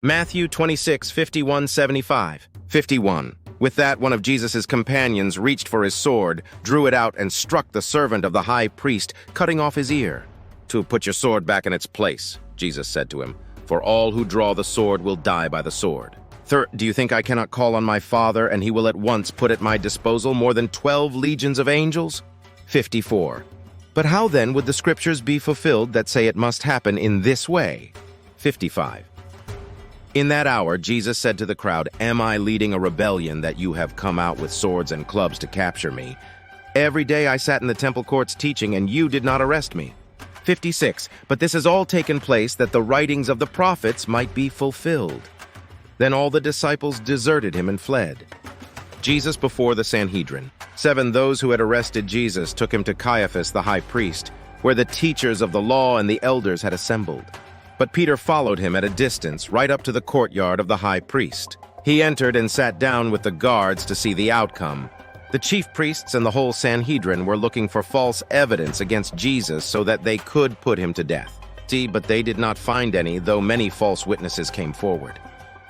Matthew 26:51-75. 51. With that, one of Jesus' companions reached for his sword, drew it out, and struck the servant of the high priest, cutting off his ear. "To put your sword back in its place," Jesus said to him, "for all who draw the sword will die by the sword." Do you think I cannot call on my Father, and he will at once put at my disposal more than 12 legions of angels? 54. But how then would the scriptures be fulfilled that say it must happen in this way? 55. In that hour, Jesus said to the crowd, "Am I leading a rebellion that you have come out with swords and clubs to capture me? Every day I sat in the temple courts teaching, and you did not arrest me." 56. But this has all taken place that the writings of the prophets might be fulfilled. Then all the disciples deserted him and fled. Jesus before the Sanhedrin. 7. Those who had arrested Jesus took him to Caiaphas the high priest, where the teachers of the law and the elders had assembled. But Peter followed him at a distance, right up to the courtyard of the high priest. He entered and sat down with the guards to see the outcome. The chief priests and the whole Sanhedrin were looking for false evidence against Jesus so that they could put him to death. But they did not find any, though many false witnesses came forward.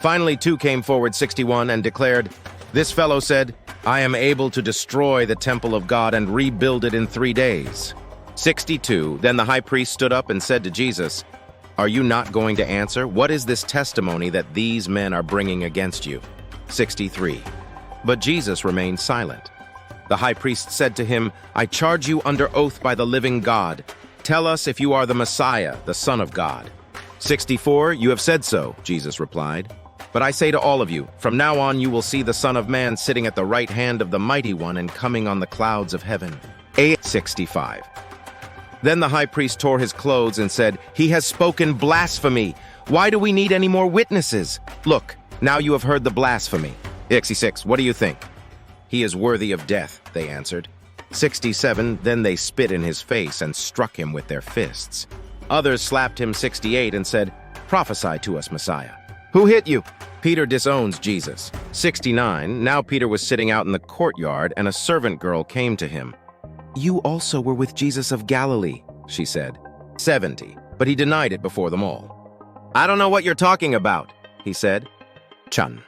Finally, 2 came forward, 61, and declared, "This fellow said, 'I am able to destroy the temple of God and rebuild it in 3 days.'" 62. Then the high priest stood up and said to Jesus, "Are you not going to answer? What is this testimony that these men are bringing against you?" 63. But Jesus remained silent. The high priest said to him, "I charge you under oath by the living God. Tell us if you are the Messiah, the Son of God." 64. "You have said so," Jesus replied. "But I say to all of you, from now on you will see the Son of Man sitting at the right hand of the Mighty One and coming on the clouds of heaven." 65. Then the high priest tore his clothes and said, "He has spoken blasphemy. Why do we need any more witnesses? Look, now you have heard the blasphemy." 66. "What do you think?" "He is worthy of death," they answered. 67. Then they spit in his face and struck him with their fists. Others slapped him. 68, and said, "Prophesy to us, Messiah. Who hit you?" Peter disowns Jesus. 69. Now Peter was sitting out in the courtyard, and a servant girl came to him. "You also were with Jesus of Galilee," she said. 70. But he denied it before them all. "I don't know what you're talking about," he said. Chun.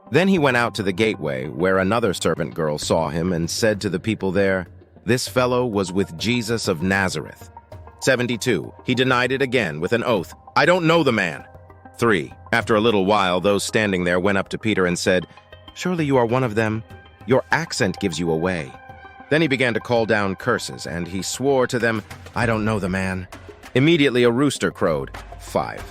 Then he went out to the gateway, where another servant girl saw him and said to the people there, "This fellow was with Jesus of Nazareth." 72. He denied it again with an oath, "I don't know the man." 3. After a little while, those standing there went up to Peter and said, "Surely you are one of them. Your accent gives you away." Then he began to call down curses, and he swore to them, "I don't know the man." Immediately a rooster crowed. 5.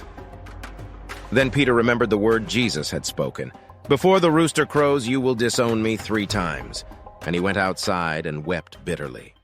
Then Peter remembered the word Jesus had spoken, "Before the rooster crows, you will disown me 3 times." And he went outside and wept bitterly.